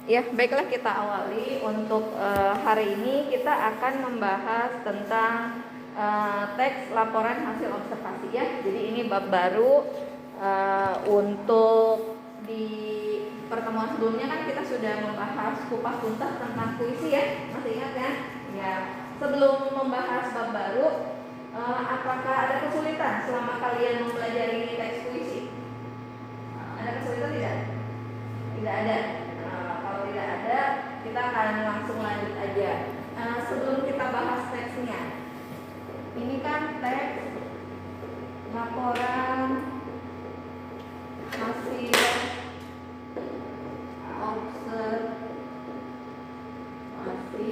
Ya, baiklah kita awali. Untuk hari ini kita akan membahas tentang teks laporan hasil observasi ya. Jadi ini bab baru. Untuk di pertemuan sebelumnya kan kita sudah membahas kupas tuntas tentang puisi ya. Masih ingat kan? Ya. Sebelum membahas bab baru, apakah ada kesulitan selama kalian mempelajari teks puisi? Ada kesulitan tidak? Tidak ada. Kalau tidak ada, kita akan langsung lanjut aja. Sebelum kita bahas teksnya, ini kan teks laporan hasil observasi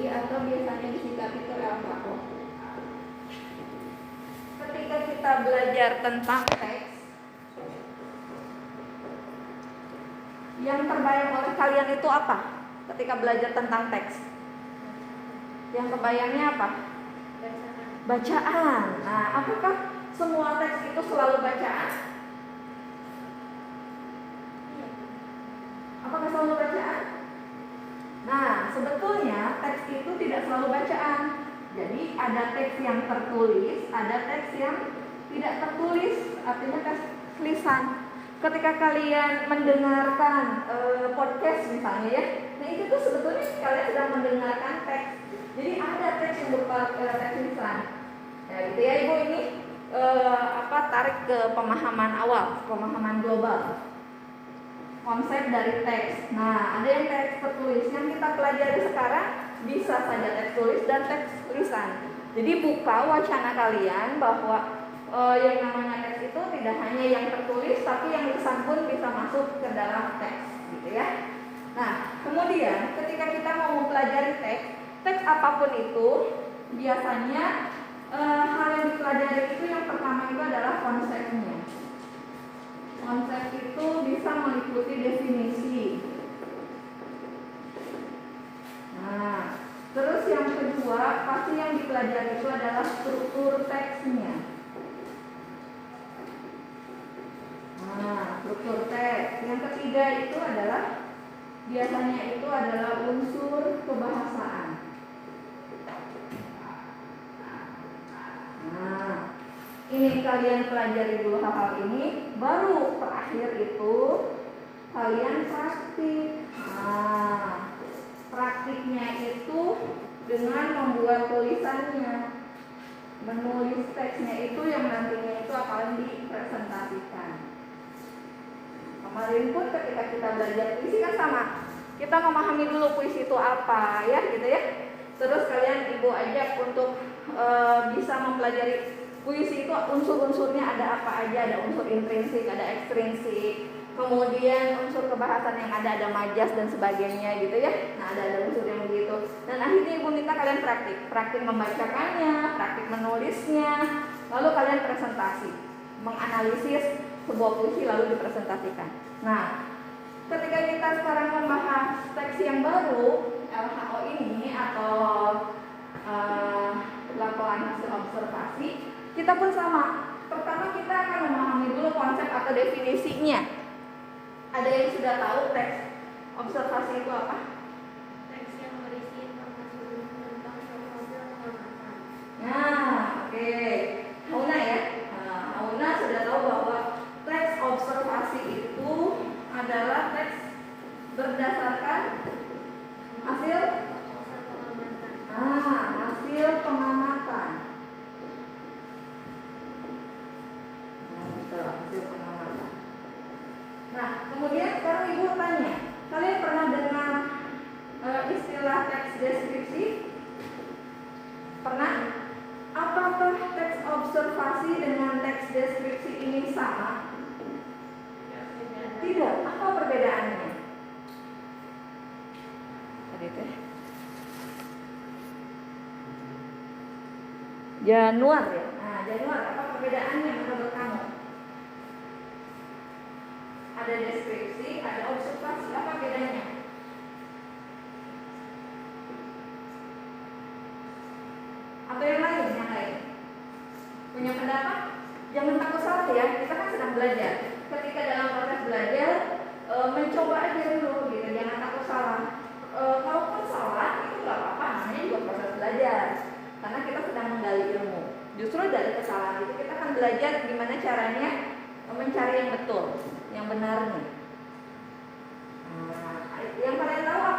atau biasanya disingkat itu LHO. Ketika kita belajar tentang teks, yang terbayang oleh kalian itu apa? Ketika belajar tentang teks, yang kebayangnya apa? Bacaan. Nah, apakah semua teks itu selalu bacaan? Apakah selalu bacaan? Nah, sebetulnya teks itu tidak selalu bacaan. Jadi ada teks yang tertulis, ada teks yang tidak tertulis, artinya teks lisan. Ketika kalian mendengarkan podcast misalnya ya, nah itu tuh sebetulnya kalian sedang mendengarkan teks. Jadi ada teks yang berupa teks lisan. Ya gitu ya Ibu, ini tarik ke pemahaman awal, pemahaman global. Konsep dari teks. Nah, ada yang teks tertulis. Yang kita pelajari sekarang bisa saja teks tulis dan teks lisan. Jadi buka wacana kalian bahwa yang namanya teks itu tidak hanya yang tertulis, tapi yang lisan pun bisa masuk ke dalam teks, gitu ya. Nah, kemudian ketika kita mau mempelajari teks apapun itu, biasanya hal yang dipelajari itu yang pertama itu adalah konsepnya. Konsep itu bisa meliputi definisi. Nah, terus yang kedua pasti yang dipelajari itu adalah struktur teksnya. Nah, struktur teks. Yang ketiga itu adalah biasanya itu adalah unsur kebahasaan. Nah, ini kalian pelajari dulu hal-hal ini, baru terakhir itu kalian praktik. Nah, praktiknya itu dengan membuat tulisannya, menulis teksnya itu yang nantinya itu akan dipresentasikan. Kemarin pun ketika kita belajar puisi kan sama, kita memahami dulu puisi itu apa ya gitu ya. Terus kalian Ibu ajak untuk bisa mempelajari puisi itu unsur-unsurnya ada apa aja, ada unsur intrinsik, ada ekstrinsik, kemudian unsur kebahasan yang ada majas dan sebagainya gitu ya. Nah ada unsur yang begitu. Dan akhirnya Ibu minta kalian praktik membacakannya, praktik menulisnya, lalu kalian presentasi, menganalisis sebuah puisi lalu dipresentasikan. Nah, ketika kita sekarang membahas teks yang baru LHO ini atau laporan hasil observasi, kita pun sama. Pertama kita akan memahami dulu konsep atau definisinya. Ada yang sudah tahu teks observasi itu apa? Teks yang berisi informasi tentang suatu pengamatan. Nah, oke. Auna ya. Auna sudah tahu bahwa teks observasi itu adalah teks berdasarkan hasil pengamatan. Nah, kemudian sekarang Ibu tanya, kalian pernah dengar istilah teks deskripsi? Pernah? Apakah teks observasi dengan teks deskripsi ini sama? Tidak. Apa perbedaannya? Tadi teh. Januar ya. Nah, Januar, apa perbedaannya menurut kamu? Ada deskripsi, ada observasi, apa bedanya? Atau yang lain? Punya pendapat? Jangan takut salah ya, kita kan sedang belajar. Ketika dalam proses belajar, mencoba aja dulu gitu, jangan takut salah.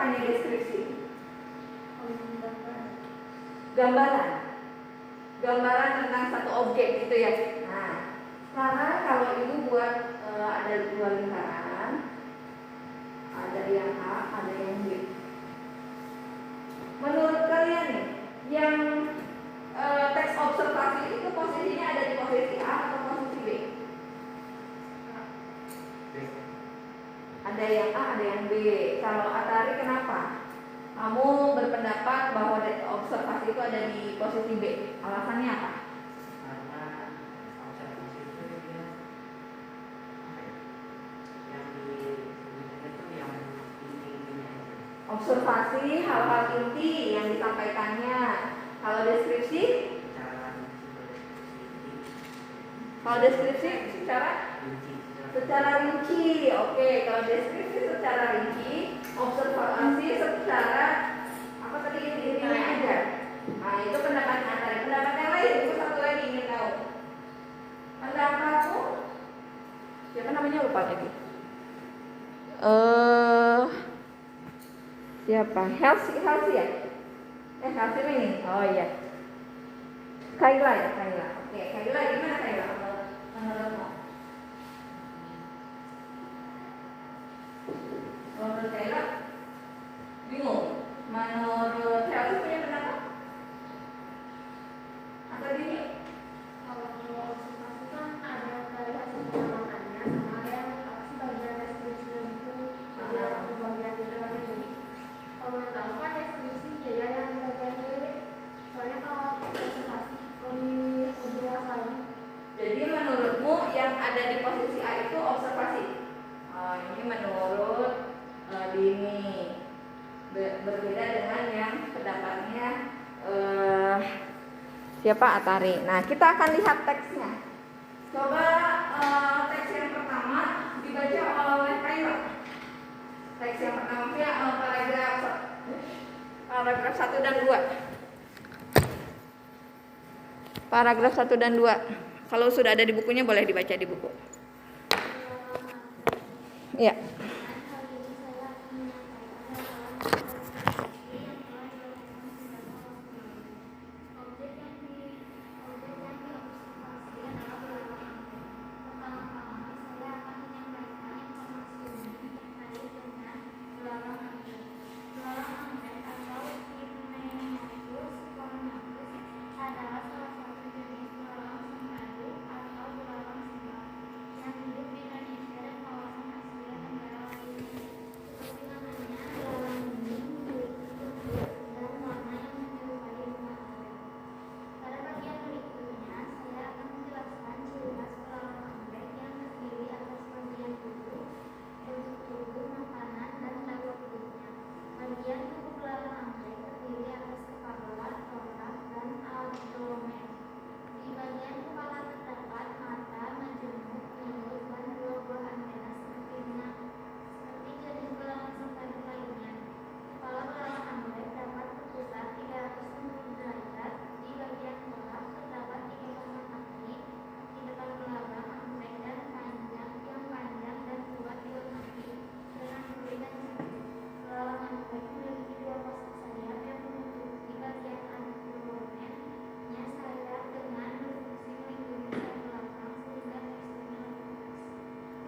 hanya deskripsi? Gambar. Gambaran tentang satu objek gitu ya. Nah, sekarang kalau ibu buat ada dua lingkaran, ada yang A, ada yang B. Menurut kalian nih, yang teks observasi itu posisinya ada di posisi A atau posisi B? Ada yang A, ada yang B. Kalau Atari kenapa? Kamu berpendapat bahwa observasi itu ada di posisi B. Alasannya apa? Karena observasi itu dia yang itu yang intinya itu. Observasi hal-hal inti yang disampaikannya. Kalau deskripsi? Kalau deskripsi secara rinci. Oke, kalau deskripsi secara rinci, observasi secara apa tadi intinya aja. Nah, itu pendapatnya Atari. Pendapat yang lain itu satu lagi ingin tahu. Pendapatmu? Siapa namanya lupa lagi. Siapa? Helsi ya? Helsi ini. Oh iya. Kaila ya, Kaila. Oke, Kaila gimana Kaila? Menurutmu? Menurut Kaila bingung. Menurut Helsi punya pendapat? Atau gini? Kalau observasi kan ada dari hasil pengamatannya sama ada yang sebagian deskripsi itu ada bagian itu lagi. Jadi kalau menurut aku kan deskripsi ya yang bagian ini. Soalnya kalau observasi lebih luas lagi. Jadi menurutmu yang ada di posisi A itu observasi? Oh, ini menurut Dini. Berbeda dengan yang pendapatnya siapa Atari. Nah, kita akan lihat teksnya. Coba teks yang pertama dibaca oleh Kaila. Teks yang pertama ya paragraf 1 dan 2. Paragraf 1 dan 2. Kalau sudah ada di bukunya boleh dibaca di buku. Ya.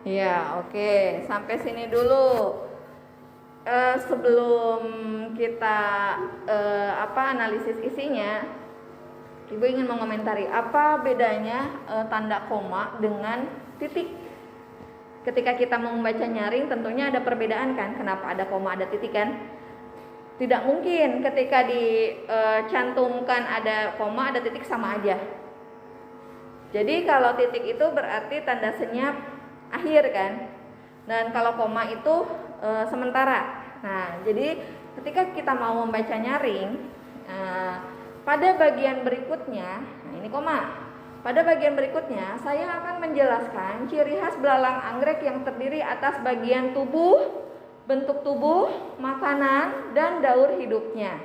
Ya, oke. Sampai sini dulu. Sebelum kita analisis isinya, Ibu ingin mengomentari apa bedanya tanda koma dengan titik. Ketika kita mau membaca nyaring, tentunya ada perbedaan kan? Kenapa ada koma, ada titik kan? Tidak mungkin ketika dicantumkan ada koma, ada titik sama aja. Jadi kalau titik itu berarti tanda senyap akhir kan, dan kalau koma itu sementara. Nah, jadi ketika kita mau membaca nyaring, pada bagian berikutnya, nah ini koma. Pada bagian berikutnya, saya akan menjelaskan ciri khas belalang anggrek yang terdiri atas bagian tubuh, bentuk tubuh, makanan, dan daur hidupnya.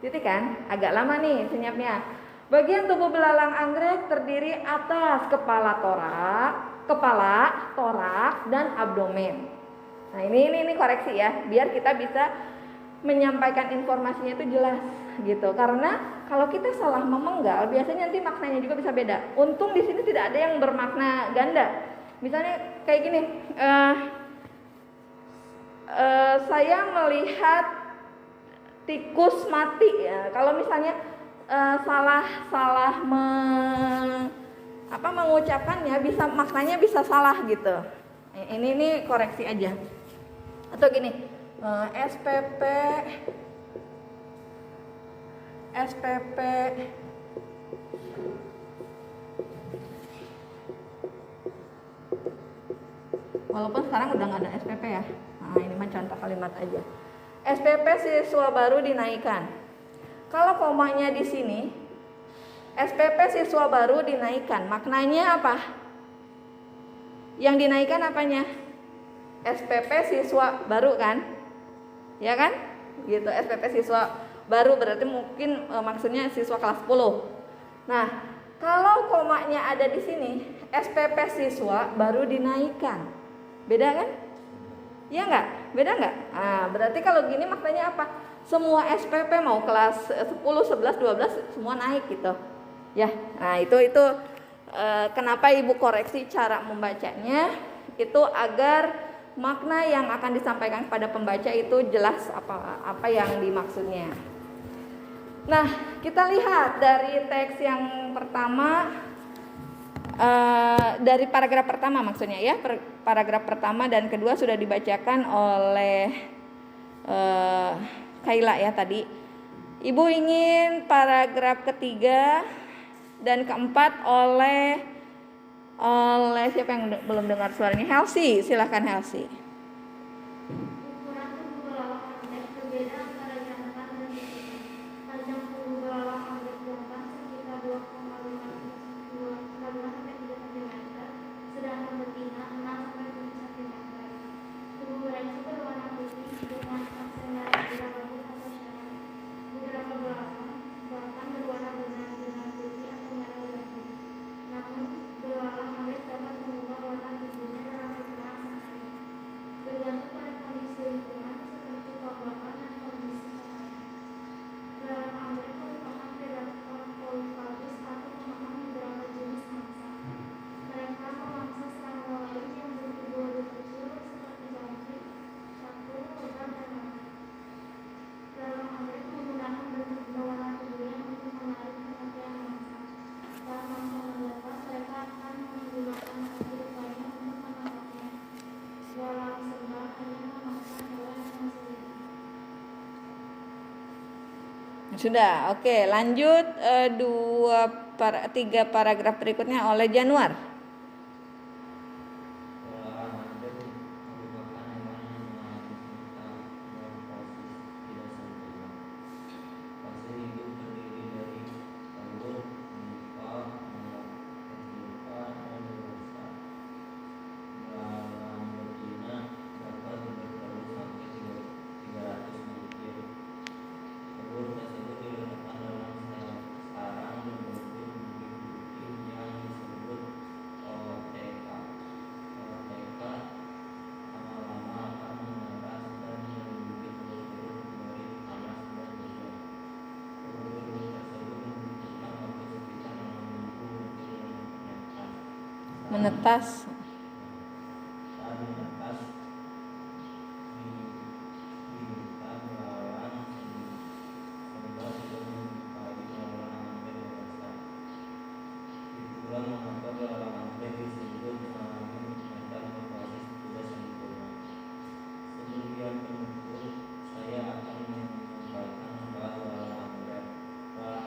Titik kan? Agak lama nih senyapnya. Bagian tubuh belalang anggrek terdiri atas kepala, torak, dan abdomen. Nah ini koreksi ya, biar kita bisa menyampaikan informasinya itu jelas gitu. Karena kalau kita salah memenggal, biasanya nanti maknanya juga bisa beda. Untung di sini tidak ada yang bermakna ganda. Misalnya kayak gini, saya melihat tikus mati ya. Kalau misalnya salah mengucapkannya, bisa maknanya bisa salah gitu. Ini koreksi aja. Atau gini, SPP walaupun sekarang udah nggak ada SPP ya. Nah, ini mah contoh kalimat aja. SPP siswa baru dinaikkan. Kalau komanya di sini, SPP siswa baru dinaikkan. Maknanya apa? Yang dinaikkan apanya? SPP siswa baru kan? Ya kan? Gitu, SPP siswa baru berarti mungkin maksudnya siswa kelas 10. Nah, kalau komanya ada di sini, SPP siswa baru dinaikkan. Beda kan? Iya enggak? Beda enggak? Nah, berarti kalau gini maknanya apa? Semua SPP mau kelas 10, 11, 12 semua naik gitu. Ya. Nah, itu kenapa Ibu koreksi cara membacanya itu agar makna yang akan disampaikan kepada pembaca itu jelas apa yang dimaksudnya. Nah, kita lihat dari teks yang pertama, dari paragraf pertama maksudnya ya, paragraf pertama dan kedua sudah dibacakan oleh Kaila ya tadi. Ibu ingin paragraf ketiga dan keempat oleh siapa yang belum dengar suaranya? Helsi, silahkan Helsi. Ukuran tubuh belalang anggrek berbeda antara jantan dan betina. Panjang tubuh belalang anggrek jantan sekitar 2,5 sampai 3 cm, sedangkan betina 6 sampai 7 cm. Tubuh mereka berwarna putih dengan aksen merah berambut atau syaraf. Beberapa belalang bahkan berwarna benar-benar putih atau merah berambut. Namun belalang anggrek dapat mengubah warna tubuhnya dalam hitungan sehari. Bergantung pada kondisi lingkungan seperti kelembapan dan kondisi cahaya. Belalang anggrek merupakan predator polifagus atau pemakan beberapa jenis mangsa. Mereka memangsa serangga lain yang bertubuh lebih kecil seperti jangkrik, catur, lebah, dan lalat. Belalang anggrek menggunakan bentuk berwarna tubuhnya untuk menarik perhatian mangsa. Saat mangsa mendekat, mereka akan menggunakan kaki depannya untuk menangkapnya. Belalang serba hanya memangsa hewan yang masih hidup. Sudah, oke. Lanjut 3 paragraf berikutnya oleh Januar. Belalang anggrek merupakan hewan yang mengalami metamorfosis tidak sempurna. Fase hidup terdiri dari telur, pupa, kehidupan, dan dewasa. Belalang betina dapat bertelur sampai 300 butir. Telur tersebut diletakkan dalam sarang berbentuk butir yang disebut ootheca. Ootheca lama-lama akan menetas dan melindungi telur-telur dari panas dan hujan. Telur-telur tersebut membutuhkan waktu sekitar 6 minggu untuk Menetas. Saat menetas, bibita belalang serba sudah menyerupai belalang anggrek dewasa. Itulah mengapa belalang anggrek disebut mengalami metamorfosis tidak sempurna. Sedemikian penutup, saya akan menyampaikan bahwa belalang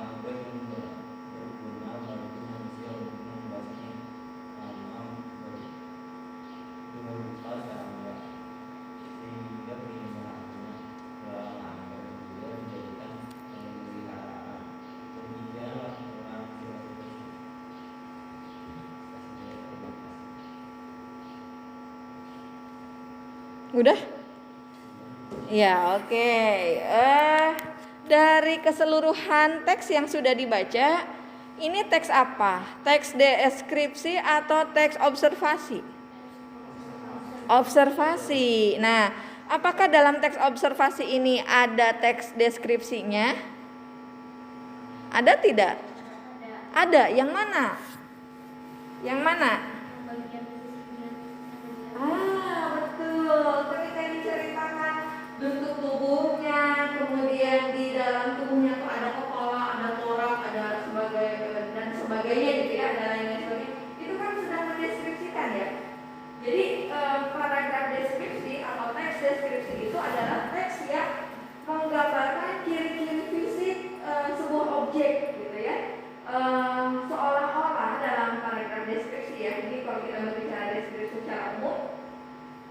anggrek berguna bagi manusia untuk membasmi tanam berupa serangga, sehingga peliharaannya belalang anggrek juga dijadikan peliharaan. Demikianlah orang filosofis. Udah? Ya, oke. Dari keseluruhan teks yang sudah dibaca, ini teks apa? Teks deskripsi atau teks observasi? Observasi. Nah, Apakah dalam teks observasi ini ada teks deskripsinya? Ada tidak? Ada. Yang mana? Yang mana? bagian fisiknya. Betul. Ketika diceritakan bentuk tubuhnya, kemudian di dalam tubuhnya tuh ada kepala, ada torak, ada sebagai dan sebagainya gitu ya, ada lain sebagainya. Itu kan sudah mendeskripsikan ya. Jadi paragraf deskripsi atau teks deskripsi itu adalah teks yang menggambarkan ciri-ciri fisik sebuah objek gitu ya. Seolah-olah dalam paragraf deskripsi ya, ini kalau kita berbicara deskripsi secara umum,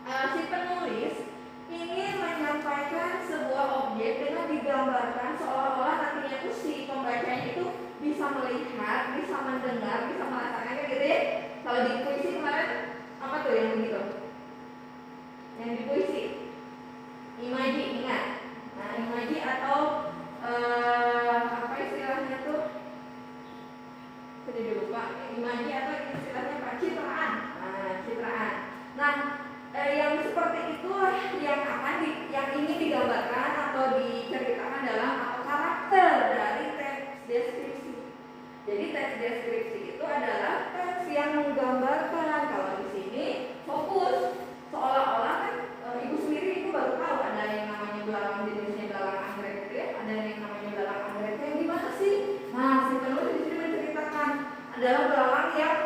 si penulis ingin menyampaikan sebuah objek dengan digambarkan seolah-olah nantinya tuh si pembacanya itu bisa melihat, bisa mendengar, bisa merasakannya gitu ya. Kalau di puisi kemarin apa tuh yang begitu? Yang di puisi imaji, ingat? Nah, imaji atau apa istilahnya tuh? Saya jadi lupa. Imaji atau istilahnya apa? Citraan. Nah, citraan. Nah, yang seperti itulah yang ingin digambarkan atau diceritakan dalam atau karakter dari teks deskripsi. Jadi teks deskripsi itu adalah teks yang menggambarkan. Kalau di sini fokus seolah-olah kan ibu sendiri ibu baru tahu ada yang namanya belalang, jenisnya belalang anggrek gitu ya. Ada yang namanya belalang anggrek yang gimana sih? Nah, si penulis di sini menceritakan adalah belalang yang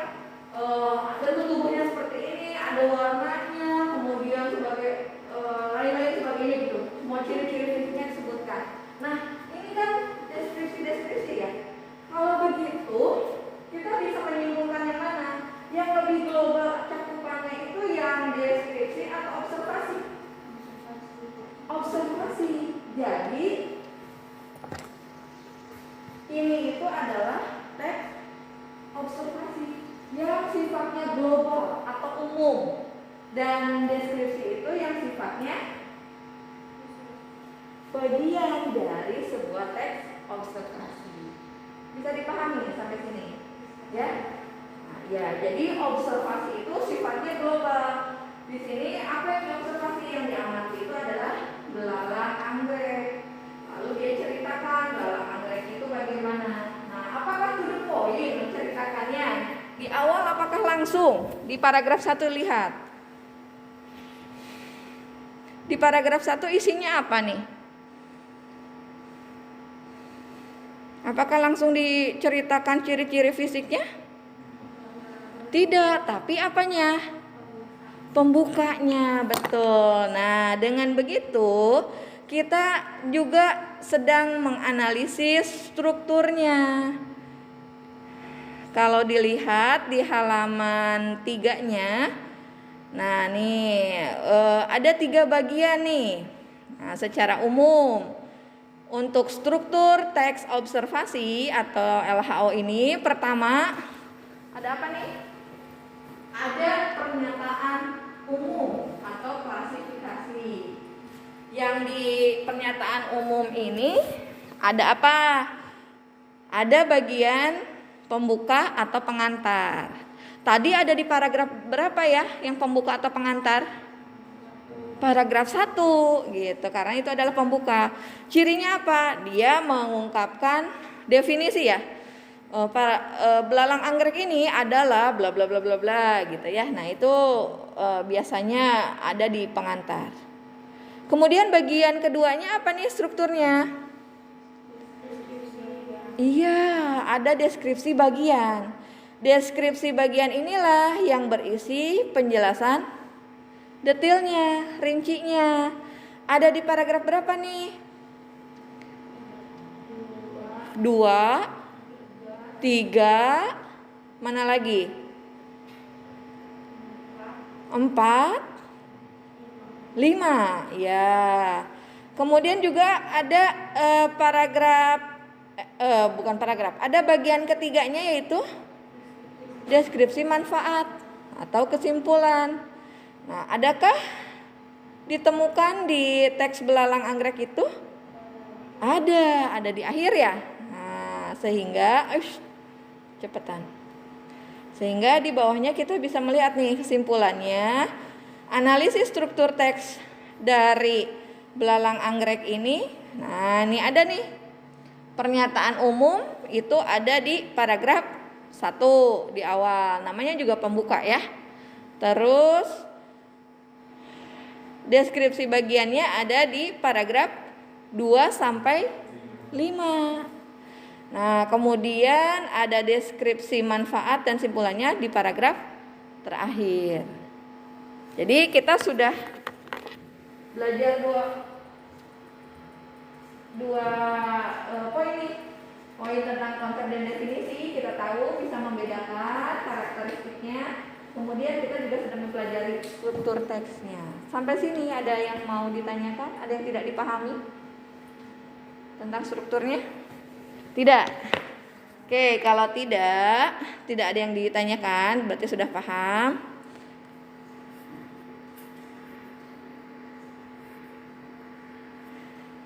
bentuk tubuhnya seperti ini, ada warnanya, kemudian sebagai lain-lain sebagainya gitu. Semua ciri-ciri fisiknya disebutkan. Nah, ini kan deskripsi ya. Kalau begitu, kita bisa menyimpulkan yang mana? Yang lebih global cakupannya itu yang deskripsi atau observasi? Observasi. Jadi ini itu adalah teks observasi yang sifatnya global atau umum, dan deskripsi itu yang sifatnya bagian dari sebuah teks observasi. Bisa dipahami sampai sini? Ya? Nah, ya, jadi observasi itu sifatnya global. Di sini apa yang diobservasi, yang diamati itu adalah belalang anggrek. Lalu dia ceritakan belalang anggrek itu bagaimana. Nah, apakah to the point menceritakannya? Di awal apakah langsung? Di paragraf 1 lihat. Di paragraf 1 isinya apa nih? Apakah langsung diceritakan ciri-ciri fisiknya? Tidak, tapi apanya? Pembukanya, betul. Nah, dengan begitu kita juga sedang menganalisis strukturnya. Kalau dilihat di halaman 3-nya, nah nih ada 3 bagian nih. Nah, secara umum untuk struktur teks observasi atau LHO ini, pertama ada apa nih? Ada pernyataan umum atau klasifikasi. Yang di pernyataan umum ini ada apa? Ada bagian pembuka atau pengantar. Tadi ada di paragraf berapa ya yang pembuka atau pengantar? Paragraf 1 gitu, karena itu adalah pembuka. Cirinya apa? Dia mengungkapkan definisi ya. Belalang anggrek ini adalah bla bla bla bla bla gitu ya. Nah, itu biasanya ada di pengantar. Kemudian bagian keduanya apa nih strukturnya? Iya, ada deskripsi bagian. Deskripsi bagian inilah yang berisi penjelasan detailnya, rincinya. Ada di paragraf berapa nih? 2, 3, mana lagi? 4, 5, ya. Kemudian juga ada ada bagian ketiganya yaitu deskripsi manfaat atau kesimpulan. Nah, adakah ditemukan di teks belalang anggrek itu? Ada di akhir ya. Nah, sehingga cepetan. Sehingga di bawahnya kita bisa melihat nih kesimpulannya. Analisis struktur teks dari belalang anggrek ini. Nah, ini ada nih. Pernyataan umum itu ada di paragraf 1 di awal. Namanya juga pembuka ya. Terus deskripsi bagiannya ada di paragraf 2 sampai 5. Nah, kemudian ada deskripsi manfaat dan simpulannya di paragraf terakhir. Jadi kita sudah belajar dua poin nih. Poin tentang konsep dan definisi, kita tahu bisa membedakan karakteristiknya. Kemudian kita juga sudah mempelajari struktur teksnya. Sampai sini ada yang mau ditanyakan? Ada yang tidak dipahami tentang strukturnya? Tidak. Oke, kalau tidak ada yang ditanyakan, berarti sudah paham.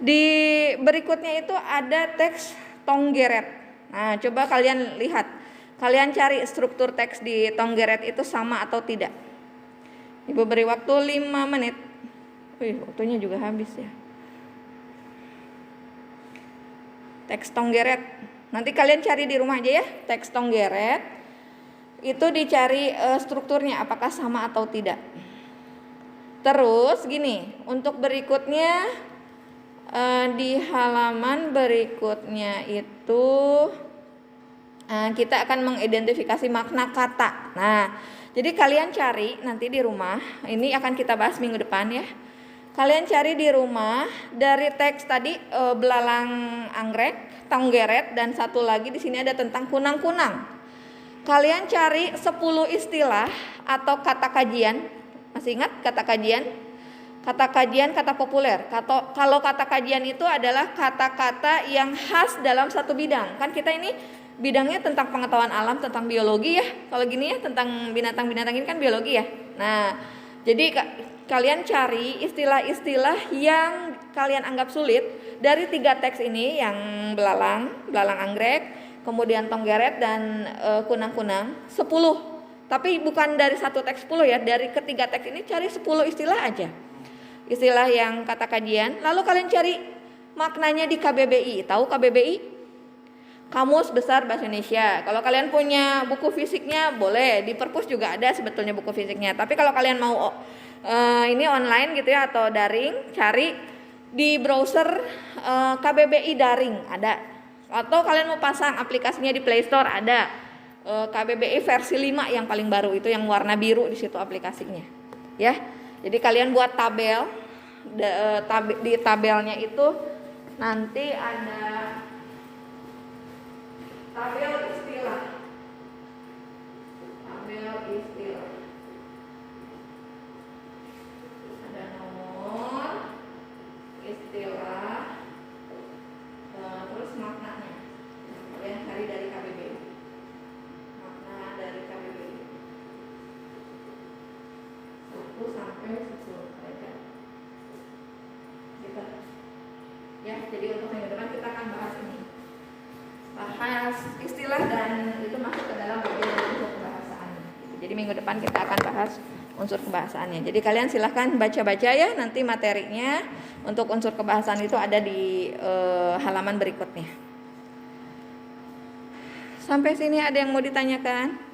Di berikutnya itu ada teks Tonggeret. Nah, coba kalian lihat. Kalian cari struktur teks di Tonggeret itu sama atau tidak. Ibu beri waktu 5 menit. Wih, waktunya juga habis ya. Teks Tonggeret. Nanti kalian cari di rumah aja ya. Teks Tonggeret. Itu dicari strukturnya apakah sama atau tidak. Terus gini, untuk berikutnya di halaman berikutnya itu kita akan mengidentifikasi makna kata. Nah, jadi kalian cari nanti di rumah. Ini akan kita bahas minggu depan ya. Kalian cari di rumah dari teks tadi belalang anggrek, Tonggeret, dan satu lagi di sini ada tentang kunang-kunang. Kalian cari 10 istilah atau kata kajian. Masih ingat kata kajian? Kata kajian, kata populer. Kalau kata kajian itu adalah kata-kata yang khas dalam satu bidang. Kan kita ini bidangnya tentang pengetahuan alam, tentang biologi ya. Kalau gini ya tentang binatang-binatang ini kan biologi ya. Nah, jadi kalian cari istilah-istilah yang kalian anggap sulit dari 3 teks ini, yang belalang anggrek, kemudian Tonggeret dan kunang-kunang. 10. Tapi bukan dari satu teks 10 ya, dari ketiga teks ini cari 10 istilah aja. Istilah yang kata kajian, lalu kalian cari maknanya di KBBI. Tahu KBBI? Kamus Besar Bahasa Indonesia. Kalau kalian punya buku fisiknya boleh, di perpus juga ada sebetulnya buku fisiknya. Tapi kalau kalian mau ini online gitu ya atau daring, cari di browser KBBI daring ada. Atau kalian mau pasang aplikasinya di Play Store ada. KBBI versi 5 yang paling baru itu yang warna biru di situ aplikasinya. Ya. Jadi kalian buat tabel, di tabelnya itu nanti ada tabel istilah. Ada nomor, istilah, terus maknanya. Kalian cari dari KBBI. Makna dari KBBI. 1 sampai 10 saja. Gitu. Ya, jadi untuk minggu depan kita akan bahas ini. Bahas istilah dan itu masuk ke dalam bagian dari unsur kebahasaan. Jadi minggu depan kita akan bahas unsur kebahasaannya. Jadi kalian silahkan baca-baca ya, nanti materinya untuk unsur kebahasaan itu ada di halaman berikutnya. Sampai sini ada yang mau ditanyakan?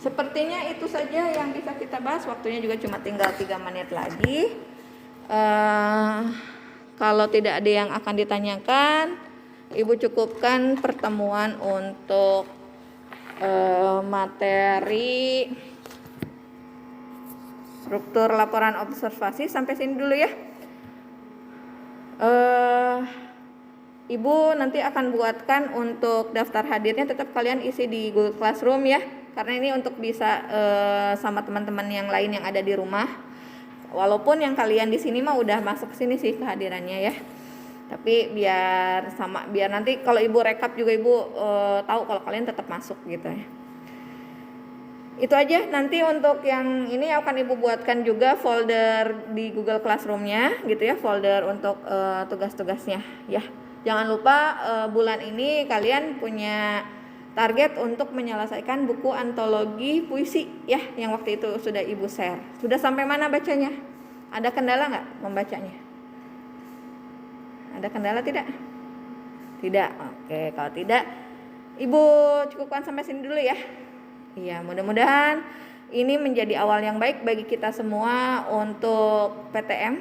Sepertinya itu saja yang bisa kita bahas. Waktunya juga cuma tinggal 3 menit lagi. Kalau tidak ada yang akan ditanyakan, Ibu cukupkan pertemuan untuk materi struktur laporan observasi. Sampai sini dulu ya. Ibu nanti akan buatkan untuk daftar hadirnya, tetap kalian isi di Google Classroom ya. Karena ini untuk bisa sama teman-teman yang lain yang ada di rumah. Walaupun yang kalian di sini mah udah masuk sini sih kehadirannya ya. Tapi biar nanti kalau Ibu rekap juga Ibu tahu kalau kalian tetap masuk gitu ya. Itu aja. Nanti untuk yang ini akan Ibu buatkan juga folder di Google Classroom-nya gitu ya, folder untuk tugas-tugasnya ya. Jangan lupa bulan ini kalian punya target untuk menyelesaikan buku antologi puisi ya, yang waktu itu sudah Ibu share. Sudah sampai mana bacanya? Ada kendala nggak membacanya? Ada kendala tidak? Tidak. Oke, kalau tidak Ibu cukupkan sampai sini dulu ya. Iya, mudah-mudahan ini menjadi awal yang baik bagi kita semua untuk PTM.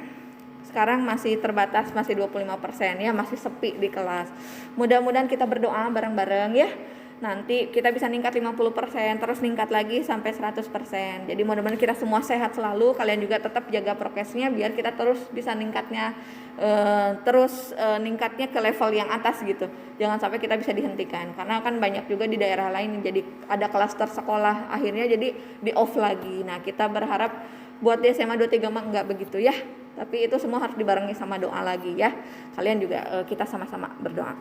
Sekarang masih terbatas, masih 25% ya, masih sepi di kelas. Mudah-mudahan kita berdoa bareng-bareng ya. Nanti kita bisa ningkat 50%, terus ningkat lagi sampai 100%. Jadi mudah-mudahan kita semua sehat selalu. Kalian juga tetap jaga prokesnya biar kita terus bisa ningkatnya ningkatnya ke level yang atas gitu. Jangan sampai kita bisa dihentikan. Karena kan banyak juga di daerah lain yang jadi ada klaster sekolah akhirnya jadi di off lagi. Nah, kita berharap buat di SMA 23 mah enggak begitu ya. Tapi itu semua harus dibarengi sama doa lagi ya. Kalian juga kita sama-sama berdoa.